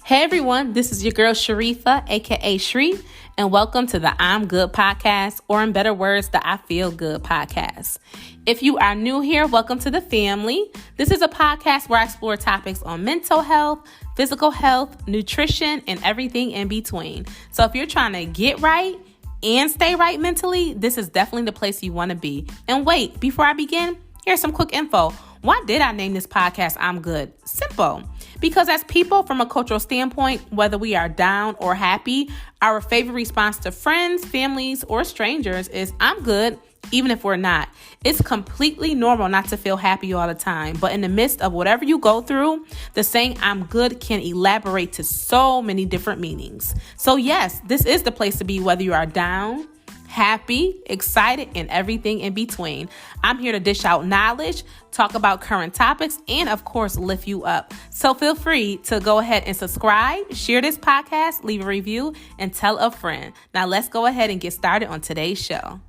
Hey everyone, this is your girl Sharifa, aka Shree, and welcome to the I'm Good podcast, or in better words, the I Feel Good podcast. If you are new here, welcome to the family. This is a podcast where I explore topics on mental health, physical health, nutrition, and everything in between. So if you're trying to get right and stay right mentally, this is definitely the place you want to be. And wait, before I begin, here's some quick info. Why did I name this podcast I'm Good? Simple. Because as people from a cultural standpoint, whether we are down or happy, our favorite response to friends, families, or strangers is I'm good, even if we're not. It's completely normal not to feel happy all the time, but in the midst of whatever you go through, the saying I'm good can elaborate to so many different meanings. So yes, this is the place to be whether you are down, happy, excited, and everything in between. I'm here to dish out knowledge, talk about current topics, and of course, lift you up. So feel free to go ahead and subscribe, share this podcast, leave a review, and tell a friend. Now let's go ahead and get started on today's show.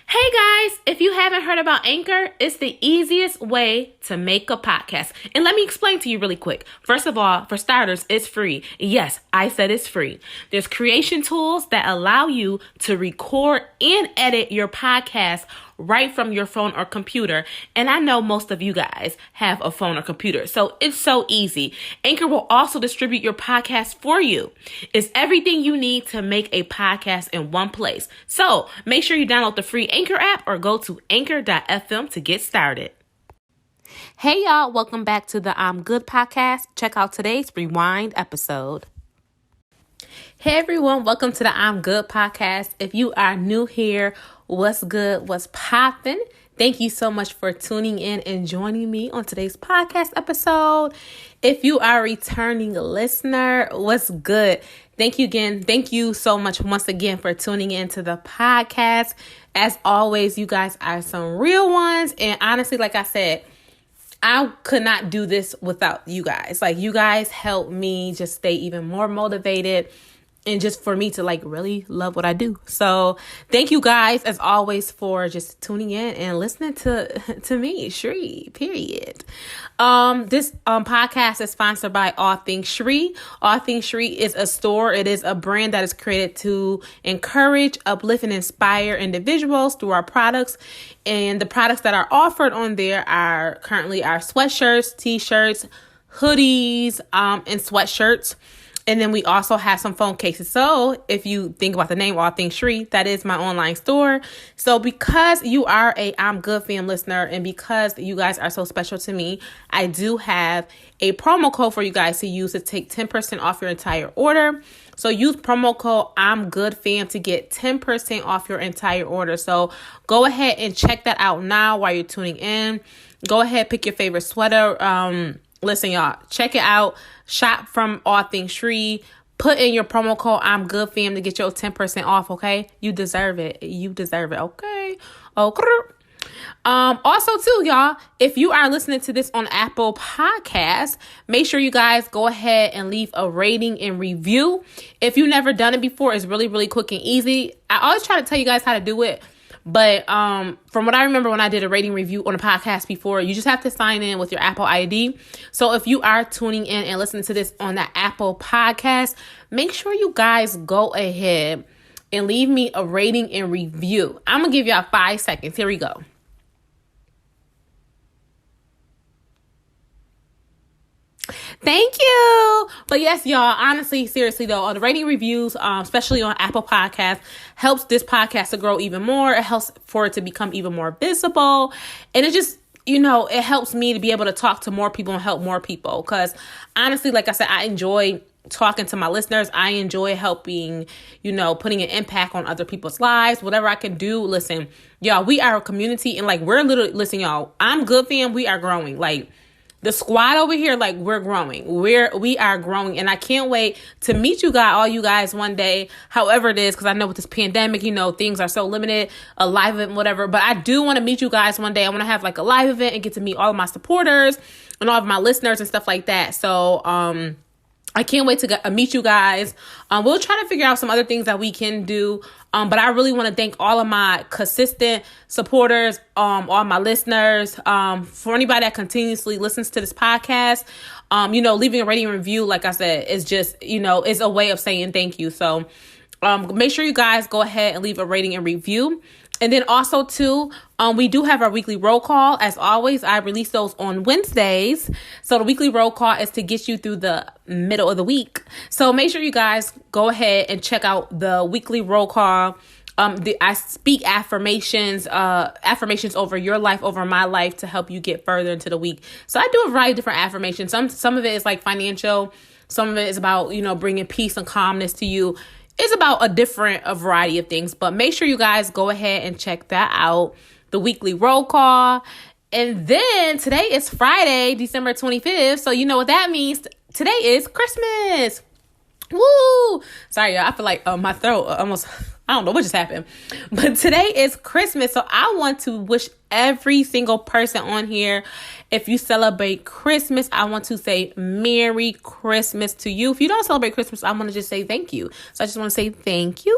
Hey guys, if you haven't heard about Anchor, it's the easiest way to make a podcast. And let me explain to you really quick. First of all, for starters, it's free. Yes, I said it's free. There's creation tools that allow you to record and edit your podcast right from your phone or computer. And I know most of you guys have a phone or computer, so it's so easy. Anchor will also distribute your podcast for you. It's everything you need to make a podcast in one place. So make sure you download the free Anchor app or go to anchor.fm to get started. Hey y'all, welcome back to the I'm Good podcast. Check out today's rewind episode. Hey everyone, welcome to the I'm Good podcast. If you are new here, what's good, what's poppin'? Thank you so much for tuning in and joining me on today's podcast episode. If you are a returning listener, what's good? Thank you again. Thank you so much once again for tuning in to the podcast. As always, you guys are some real ones. And honestly, like I said, I could not do this without you guys. Like, you guys help me just stay even more motivated and just for me to really love what I do. So thank you guys as always for just tuning in and listening to me, Shree, period. This podcast is sponsored by All Things Shree. All Things Shree is a store. It is a brand that is created to encourage, uplift, and inspire individuals through our products. And the products that are offered on there are currently our sweatshirts, t-shirts, hoodies, and sweatshirts. And then we also have some phone cases. So if you think about the name All Things Shree, that is my online store. So because you are a I'm Good fam listener and because you guys are so special to me, I do have a promo code for you guys to use to take 10% off your entire order. So use promo code I'm Good fam to get 10% off your entire order. So go ahead and check that out now while you're tuning in. Go ahead, pick your favorite sweater. Listen, y'all, check it out. Shop from All Things Shree. Put in your promo code I'm Good fam to get your 10% off, okay? You deserve it. You deserve it, okay? Okay. Also, too, y'all, if you are listening to this on Apple Podcasts, make sure you guys go ahead and leave a rating and review. If you've never done it before, it's really, really quick and easy. I always try to tell you guys how to do it. But from what I remember when I did a rating review on a podcast before, you just have to sign in with your Apple ID. So if you are tuning in and listening to this on the Apple Podcast, make sure you guys go ahead and leave me a rating and review. I'm going to give y'all 5 seconds. Here we go. Thank you. But yes, y'all, honestly, seriously though, all the rating reviews, especially on Apple Podcasts, helps this podcast to grow even more. It helps for it to become even more visible. And it just, it helps me to be able to talk to more people and help more people. Because honestly, like I said, I enjoy talking to my listeners. I enjoy helping, putting an impact on other people's lives, whatever I can do. Listen, y'all, we are a community and we're literally, listen, y'all, I'm Good fam. We are growing. The squad over here, we're growing. We are growing. And I can't wait to meet you guys, all you guys one day, however it is, because I know with this pandemic, things are so limited, a live event, whatever. But I do want to meet you guys one day. I want to have a live event and get to meet all of my supporters and all of my listeners and stuff like that. So, I can't wait to meet you guys. We'll try to figure out some other things that we can do. But I really want to thank all of my consistent supporters, all my listeners, for anybody that continuously listens to this podcast. Leaving a rating and review, like I said, is just, is a way of saying thank you. So make sure you guys go ahead and leave a rating and review. And then also, too, we do have our weekly roll call. As always, I release those on Wednesdays. So the weekly roll call is to get you through the middle of the week. So make sure you guys go ahead and check out the weekly roll call. I speak affirmations over your life, over my life, to help you get further into the week. So I do a variety of different affirmations. Some of it is like financial. Some of it is about, bringing peace and calmness to you. It's about a variety of things, but make sure you guys go ahead and check that out, the weekly roll call. And then today is Friday, December 25th. So you know what that means. Today is Christmas. Woo! Sorry, y'all. I feel like my throat almost, I don't know what just happened. But today is Christmas. So I want to wish every single person on here, if you celebrate Christmas, I want to say Merry Christmas to you. If you don't celebrate Christmas, I want to just say thank you. So I just want to say thank you.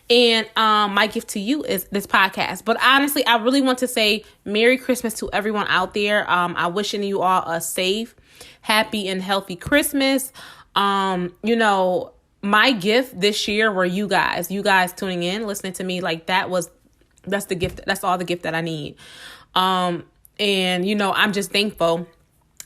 And my gift to you is this podcast. But honestly, I really want to say Merry Christmas to everyone out there. I'm wishing you all a safe, happy, and healthy Christmas. My gift this year were you guys tuning in, listening to me. Like that's the gift. That's all the gift that I need. And I'm just thankful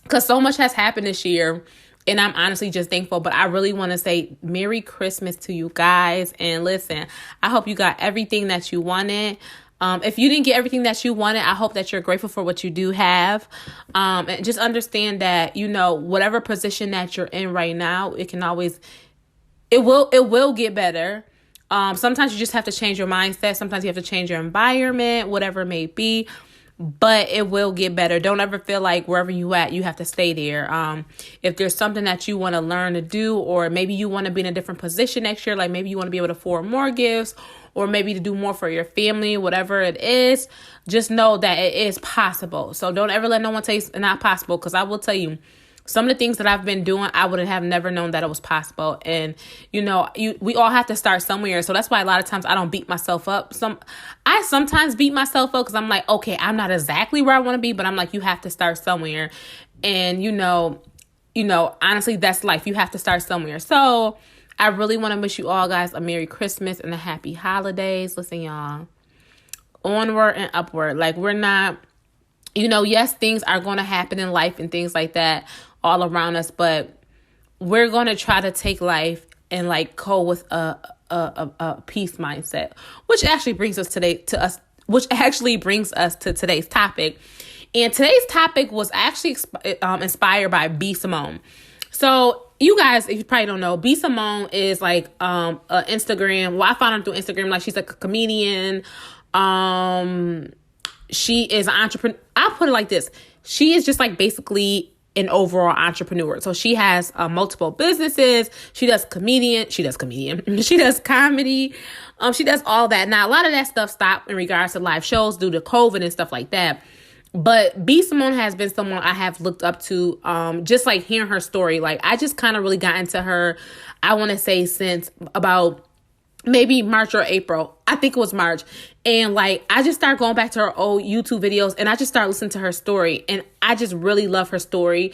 because so much has happened this year, and I'm honestly just thankful. But I really want to say Merry Christmas to you guys. And listen, I hope you got everything that you wanted. If you didn't get everything that you wanted, I hope that you're grateful for what you do have. And just understand that, whatever position that you're in right now, it will get better. Sometimes you just have to change your mindset. Sometimes you have to change your environment, whatever it may be. But it will get better. Don't ever feel like wherever you at, you have to stay there. If there's something that you want to learn to do, or maybe you want to be in a different position next year, like maybe you want to be able to afford more gifts, or maybe to do more for your family, whatever it is, just know that it is possible. So don't ever let no one tell you it's not possible, because I will tell you, some of the things that I've been doing, I would have never known that it was possible. And, we all have to start somewhere. So that's why a lot of times I don't beat myself up. I sometimes beat myself up because I'm like, okay, I'm not exactly where I want to be, but I'm like, you have to start somewhere. And, honestly, that's life. You have to start somewhere. So I really want to wish you all guys a Merry Christmas and a happy holidays. Listen, y'all, onward and upward. Like, we're not, yes, things are going to happen in life and things like that all around us, but we're going to try to take life and go with a peace mindset, which actually brings us to today's topic. And today's topic was actually inspired by B. Simone. So you guys, if you probably don't know, B. Simone is Instagram. Well, I found her through Instagram. She's a comedian. She is an entrepreneur. I'll put it like this. She is just basically an overall entrepreneur. So she has multiple businesses. She does comedy. She does comedy. She does all that. Now, a lot of that stuff stopped in regards to live shows due to COVID and stuff like that. But B. Simone has been someone I have looked up to, just hearing her story. I just kind of really got into her, I want to say, since about maybe March or April. I think it was March. And I just started going back to her old YouTube videos, and I just started listening to her story, and I just really love her story.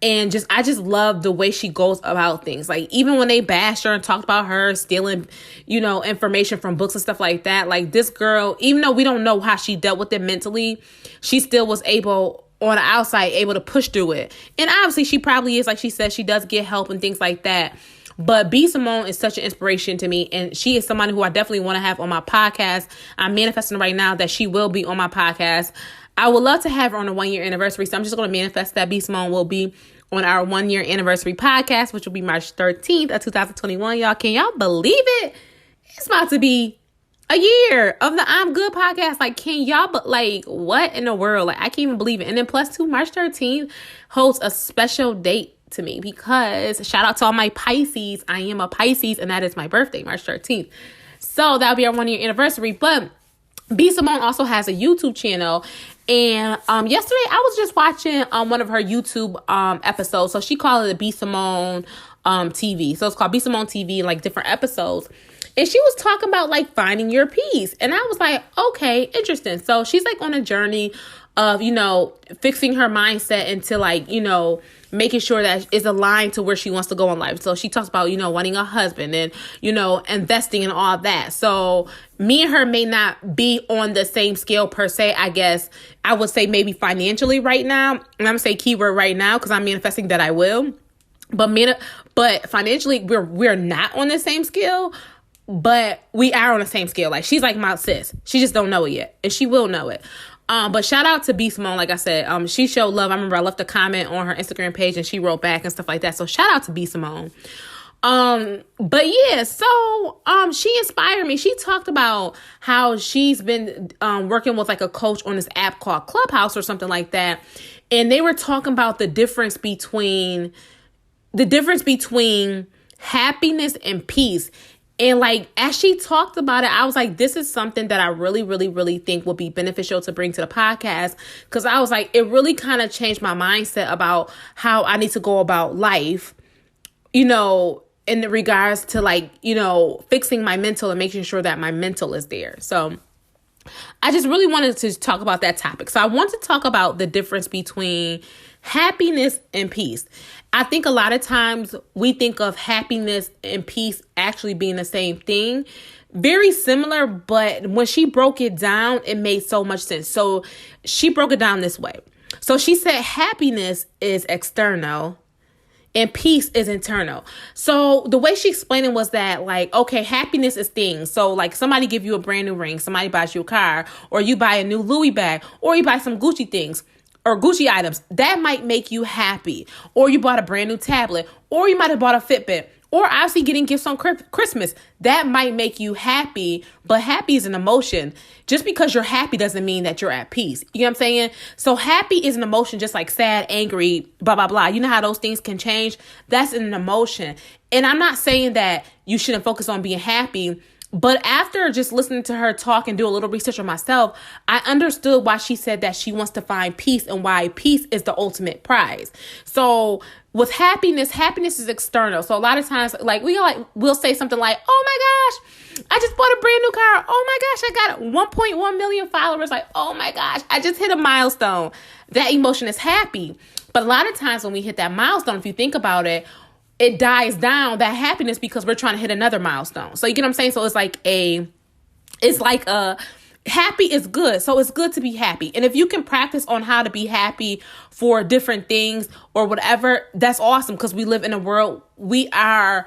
And I just love the way she goes about things. Even when they bashed her and talked about her stealing, information from books and stuff like that, this girl, even though we don't know how she dealt with it mentally, she still was able, on the outside, able to push through it. And obviously she probably is, like she said, she does get help and things like that. But B. Simone is such an inspiration to me, and she is someone who I definitely want to have on my podcast. I'm manifesting right now that she will be on my podcast. I would love to have her on a 1-year anniversary, so I'm just going to manifest that B. Simone will be on our 1-year anniversary podcast, which will be March 13th of 2021. Y'all, can y'all believe it? It's about to be a year of the I'm Good podcast. Can y'all, what in the world? I can't even believe it. And then plus 2, March 13th holds a special date to me, because shout out to all my Pisces. I am a Pisces, and that is my birthday, March 13th. So that'll be our 1-year anniversary. But B. Simone also has a YouTube channel. And yesterday I was just watching one of her YouTube episodes. So she called it the B. Simone TV. So it's called Be Simone TV, like different episodes. And she was talking about like finding your peace. And I was like, okay, interesting. So she's like on a journey of, fixing her mindset into like, making sure that it's aligned to where she wants to go in life. So she talks about, wanting a husband and, investing and all that. So me and her may not be on the same scale per se, I guess. I would say maybe financially right now. And I'm going to say keyword right now because I'm manifesting that I will. But financially, we're not on the same scale. But we are on the same scale. Like, she's like my sis. She just don't know it yet. And she will know it. But shout out to B Simone. Like I said, she showed love. I remember I left a comment on her Instagram page and she wrote back and stuff like that. So shout out to B Simone. But yeah, so she inspired me. She talked about how she's been working with like a coach on this app called Clubhouse or something like that. And they were talking about the difference between happiness and peace. And like, as she talked about it, I was like, this is something that I really, really, really think will be beneficial to bring to the podcast. Because I was like, it really kind of changed my mindset about how I need to go about life, in regards to like, fixing my mental and making sure that my mental is there. So I just really wanted to talk about that topic. So I want to talk about the difference between happiness and peace. I think a lot of times we think of happiness and peace actually being the same thing. Very similar, but when she broke it down, it made so much sense. So she broke it down this way. So she said happiness is external and peace is internal. So the way she explained it was that like, okay, happiness is things. So like somebody give you a brand new ring, somebody buys you a car, or you buy a new Louis bag, or you buy some Gucci things. Or Gucci items, that might make you happy. Or you bought a brand new tablet. Or you might have bought a Fitbit. Or obviously getting gifts on Christmas. That might make you happy. But happy is an emotion. Just because you're happy doesn't mean that you're at peace. You know what I'm saying? So happy is an emotion just like sad, angry, blah, blah, blah. You know how those things can change? That's an emotion. And I'm not saying that you shouldn't focus on being happy. But after just listening to her talk and do a little research on myself, I understood why she said that she wants to find peace and why peace is the ultimate prize. So with happiness is external. So a lot of times, like we'll say something like, "Oh my gosh, I just bought a brand new car. Oh my gosh, I got 1.1 million followers. Like, oh my gosh, I just hit a milestone." That emotion is happy. But a lot of times when we hit that milestone, if you think about it, it dies down, that happiness, because we're trying to hit another milestone. So you get what I'm saying? So it's like happy is good. So it's good to be happy. And if you can practice on how to be happy for different things or whatever, that's awesome, because we live in a world, we're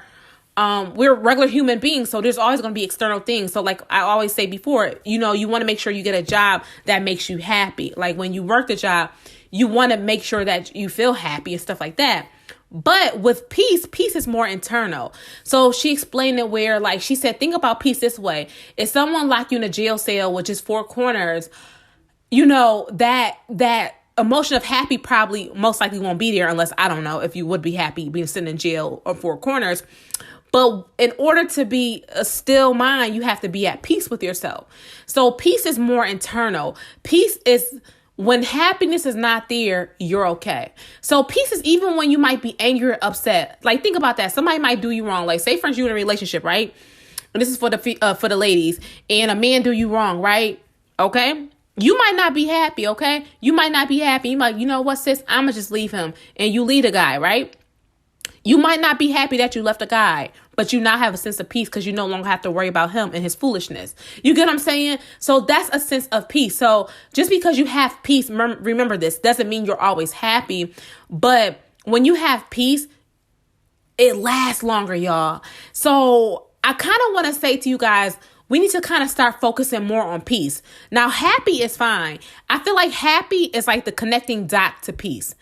regular human beings. So there's always going to be external things. So like I always say before, you want to make sure you get a job that makes you happy. Like when you work the job, you want to make sure that you feel happy and stuff like that. But with peace is more internal. So she explained it where, like, she said, think about peace this way. If someone locked you in a jail cell with just four corners, that emotion of happy probably most likely won't be there, unless, I don't know, if you would be happy being sitting in jail or four corners. But in order to be a still mind, you have to be at peace with yourself. So peace is more internal. Peace is when happiness is not there, you're okay. So peace is even when you might be angry or upset. Like, think about that. Somebody might do you wrong. Like, say, for instance, you're in a relationship, right? And this is for the ladies. And a man do you wrong, right? Okay? You might not be happy, okay? You might not be happy. You might, you know what, sis? I'm going to just leave him. And you leave the guy, right? You might not be happy that you left a guy, but you now have a sense of peace because you no longer have to worry about him and his foolishness. You get what I'm saying? So that's a sense of peace. So just because you have peace, remember this, doesn't mean you're always happy. But when you have peace, it lasts longer, y'all. So I kind of want to say to you guys, we need to kind of start focusing more on peace. Now, happy is fine. I feel like happy is like the connecting dot to peace.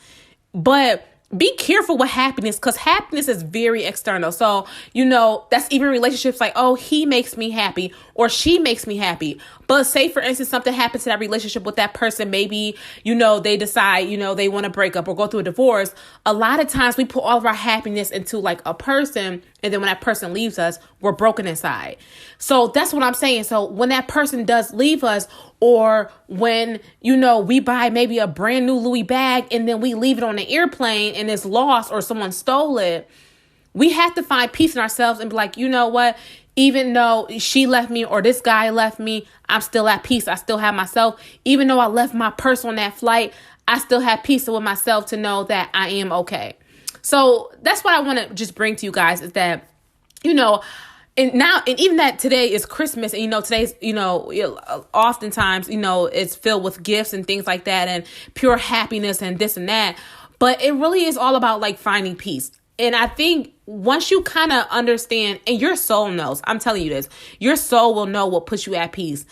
But be careful with happiness, because happiness is very external. So, that's even relationships like, oh, he makes me happy or she makes me happy. But say, for instance, something happens to that relationship with that person. Maybe, they decide, they want to break up or go through a divorce. A lot of times we put all of our happiness into like a person. And then when that person leaves us, we're broken inside. So that's what I'm saying. So when that person does leave us, or when, we buy maybe a brand new Louis bag and then we leave it on the airplane and it's lost or someone stole it, We have to find peace in ourselves and be like, you know what? Even though she left me or this guy left me, I'm still at peace. I still have myself. Even though I left my purse on that flight, I still have peace with myself to know that I am okay. So that's what I want to just bring to you guys is that, and even that today is Christmas, and today's, oftentimes, it's filled with gifts and things like that and pure happiness and this and that. But it really is all about like finding peace. And I think once you kind of understand, and your soul knows, I'm telling you this, your soul will know what puts you at peace.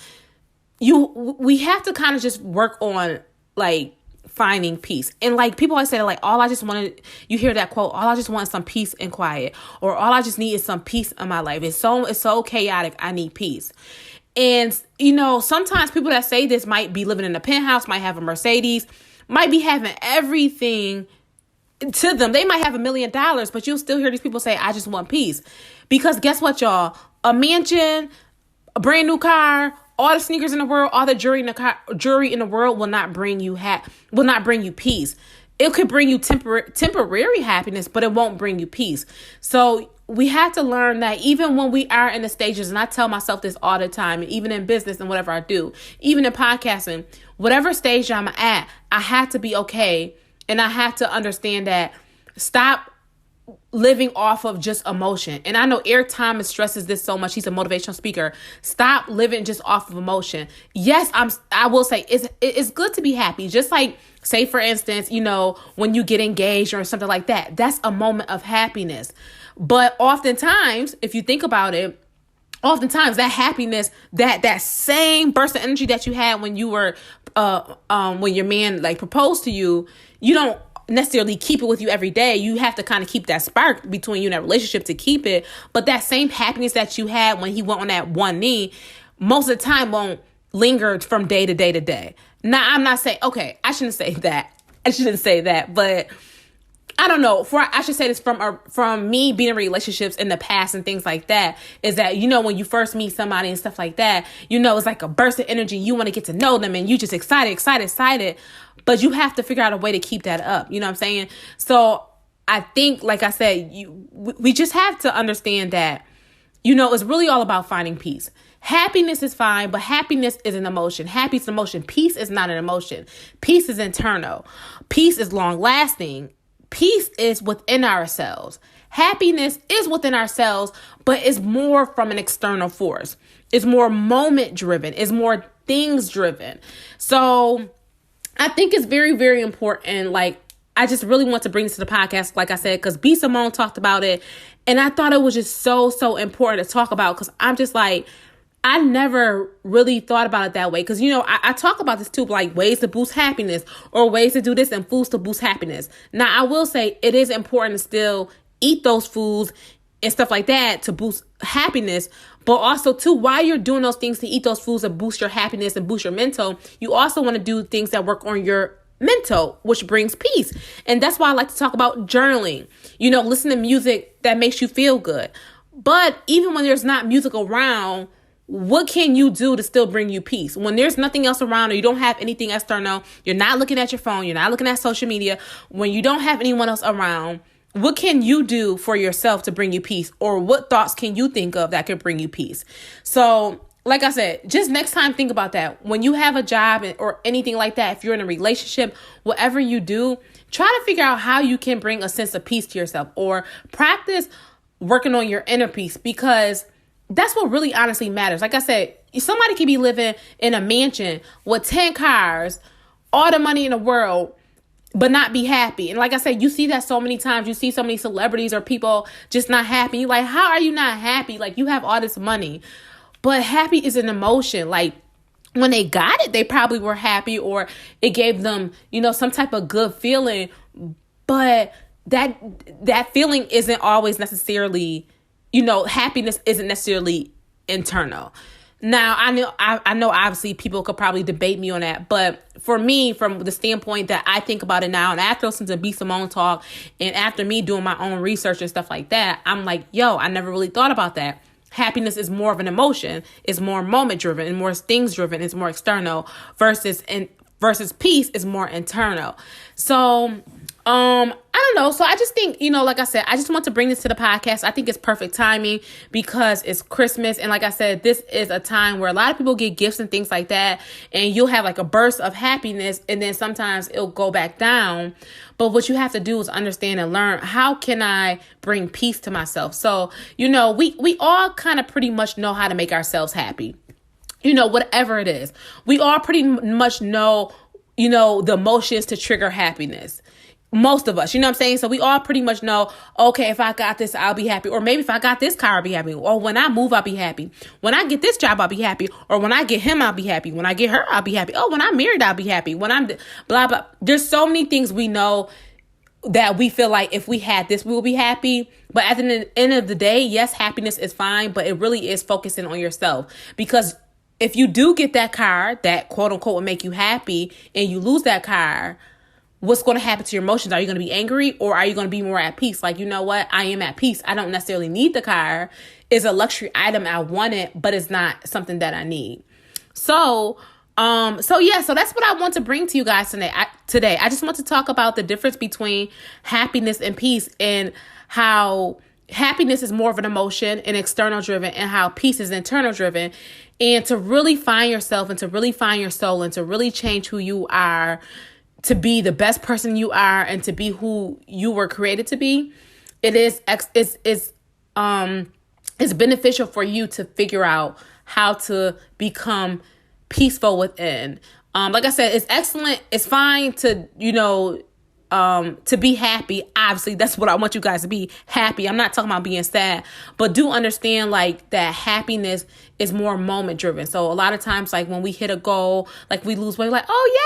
We have to kind of just work on like finding peace. And like people always say, like, all I just wanted, you hear that quote, all I just want is some peace and quiet, or all I just need is some peace in my life. It's so chaotic. I need peace. And, sometimes people that say this might be living in a penthouse, might have a Mercedes, might be having everything to them. They might have $1 million, but you'll still hear these people say, I just want peace. Because guess what, y'all? A mansion, a brand new car, all the sneakers in the world, all the jewelry in the world will not bring you peace. It could bring you temporary happiness, but it won't bring you peace. So we have to learn that even when we are in the stages, and I tell myself this all the time, and even in business and whatever I do, even in podcasting, whatever stage I'm at, I have to be okay. And I have to understand that stop living off of just emotion. And I know Eric Thomas stresses this so much. He's a motivational speaker. Stop living just off of emotion. Yes, I will say it's good to be happy. Just like, say, for instance, when you get engaged or something like that, that's a moment of happiness. But oftentimes, if you think about it, that happiness, that same burst of energy that you had when you were, when your man like proposed to you, you don't necessarily keep it with you every day. You have to kind of keep that spark between you and that relationship to keep it. But that same happiness that you had when he went on that one knee, most of the time won't linger from day to day to day. Now, I'm not saying, okay, I shouldn't say that, but I don't know. I should say this from me being in relationships in the past and things like that, is that, when you first meet somebody and stuff like that, it's like a burst of energy. You want to get to know them and you just excited. But you have to figure out a way to keep that up. You know what I'm saying? So I think, like I said, we just have to understand that, it's really all about finding peace. Happiness is fine, but happiness is an emotion. Happiness is an emotion. Peace is not an emotion. Peace is internal. Peace is long lasting. Peace is within ourselves. Happiness is within ourselves, but it's more from an external force. It's more moment driven. It's more things driven. So I think it's very, very important. Like, I just really want to bring this to the podcast, like I said, because B. Simone talked about it. And I thought it was just so, so important to talk about, because I'm just like, I never really thought about it that way. Because, I talk about this too, like ways to boost happiness or ways to do this and foods to boost happiness. Now, I will say it is important to still eat those foods and stuff like that to boost happiness. But also, too, while you're doing those things to eat those foods that boost your happiness and boost your mental, you also want to do things that work on your mental, which brings peace. And that's why I like to talk about journaling. Listen to music that makes you feel good. But even when there's not music around, what can you do to still bring you peace? When there's nothing else around or you don't have anything external, you're not looking at your phone, you're not looking at social media, when you don't have anyone else around, what can you do for yourself to bring you peace? Or what thoughts can you think of that could bring you peace? So, like I said, just next time, think about that. When you have a job or anything like that, if you're in a relationship, whatever you do, try to figure out how you can bring a sense of peace to yourself, or practice working on your inner peace, because that's what really honestly matters. Like I said, somebody could be living in a mansion with 10 cars, all the money in the world, but not be happy. And like I said, you see that so many times. You see so many celebrities or people just not happy. You're like, how are you not happy? Like, you have all this money. But happy is an emotion. Like, when they got it, they probably were happy, or it gave them, some type of good feeling. But that feeling isn't always necessarily, happiness isn't necessarily internal. Now, I know obviously people could probably debate me on that, but for me, from the standpoint that I think about it now, and after listening to B. Simone talk, and after me doing my own research and stuff like that, I'm like, I never really thought about that. Happiness is more of an emotion, it's more moment driven and more things driven, it's more external, versus peace is more internal. So I don't know. So I just think, like I said, I just want to bring this to the podcast. I think it's perfect timing because it's Christmas. And like I said, this is a time where a lot of people get gifts and things like that. And you'll have like a burst of happiness and then sometimes it'll go back down. But what you have to do is understand and learn, how can I bring peace to myself? So, we all kind of pretty much know how to make ourselves happy. Whatever it is. We all pretty much know, the emotions to trigger happiness. Most of us, you know what I'm saying? So we all pretty much know, okay, if I got this, I'll be happy. Or maybe if I got this car, I'll be happy. Or when I move, I'll be happy. When I get this job, I'll be happy. Or when I get him, I'll be happy. When I get her, I'll be happy. Oh, when I'm married, I'll be happy. When I'm blah, blah. There's so many things we know that we feel like if we had this, we will be happy. But at the end of the day, yes, happiness is fine, but it really is focusing on yourself. Because if you do get that car that quote unquote will make you happy and you lose that car, what's going to happen to your emotions? Are you going to be angry or are you going to be more at peace? Like, you know what? I am at peace. I don't necessarily need the car. It's a luxury item. I want it, but it's not something that I need. So that's what I want to bring to you guys today. I just want to talk about the difference between happiness and peace and how happiness is more of an emotion and external driven and how peace is internal driven, and to really find yourself and to really find your soul and to really change who you are, to be the best person you are and to be who you were created to be. It's beneficial for you to figure out how to become peaceful within. Like I said, it's excellent. It's fine to, to be happy. Obviously, that's what I want you guys to be, happy. I'm not talking about being sad, but do understand like that happiness is more moment driven. So a lot of times, like when we hit a goal, like we lose weight, like, oh yay,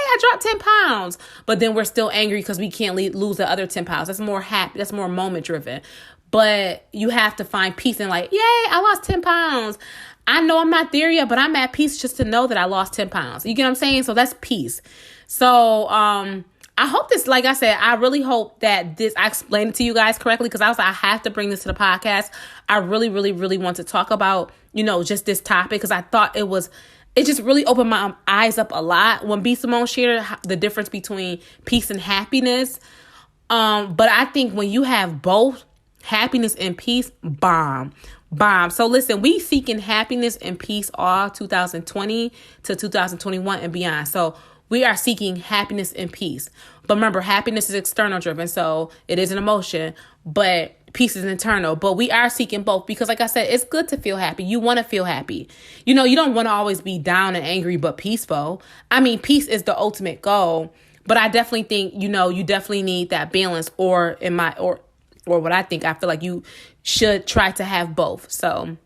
I dropped 10 pounds, but then we're still angry because we can't lose the other 10 pounds. That's more happy. That's more moment driven. But you have to find peace in like, yay, I lost 10 pounds. I know I'm not there yet, but I'm at peace just to know that I lost 10 pounds. You get what I'm saying? So that's peace. So, I hope this, like I said, I really hope that I explained it to you guys correctly, because I have to bring this to the podcast. I really, really, really want to talk about, just this topic, because I thought it just really opened my eyes up a lot when B. Simone shared the difference between peace and happiness. But I think when you have both happiness and peace, bomb. So listen, we seeking happiness and peace all 2020 to 2021 and beyond. So we are seeking happiness and peace. But remember, happiness is external driven, so it is an emotion, but peace is internal. But we are seeking both because, like I said, it's good to feel happy. You want to feel happy. You don't want to always be down and angry, but peaceful. I mean, peace is the ultimate goal. But I definitely think, you definitely need that balance, or what I think, I feel like you should try to have both. So,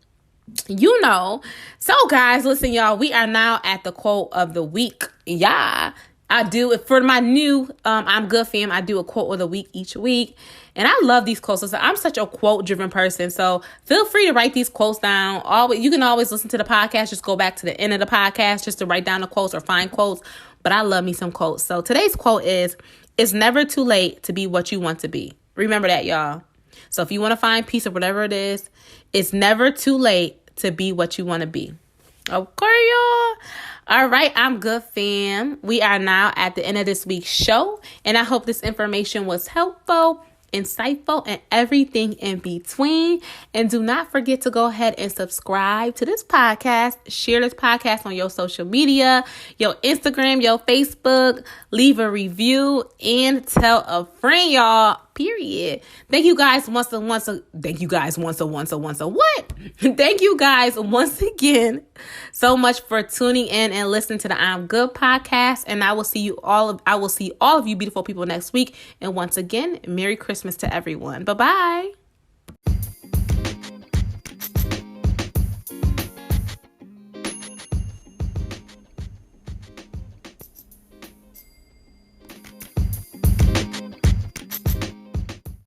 So guys, listen, y'all, we are now at the quote of the week. Yeah, I do it for my new I'm Good fam. I do a quote of the week each week. And I love these quotes. Listen, I'm such a quote driven person. So feel free to write these quotes down. You can always listen to the podcast. Just go back to the end of the podcast just to write down the quotes or find quotes. But I love me some quotes. So today's quote is, "It's never too late to be what you want to be." Remember that, y'all. So if you want to find peace or whatever it is, it's never too late to be what you want to be. Okay, y'all. All right, I'm Good fam. We are now at the end of this week's show, and I hope this information was helpful, insightful, and everything in between. And do not forget to go ahead and subscribe to this podcast. Share this podcast on your social media, your Instagram, your Facebook. Leave a review and tell a friend, y'all. Period. Thank you guys Thank you guys once again so much for tuning in and listening to the I'm Good podcast. And I will see all of you beautiful people next week. And once again, Merry Christmas to everyone. Bye-bye.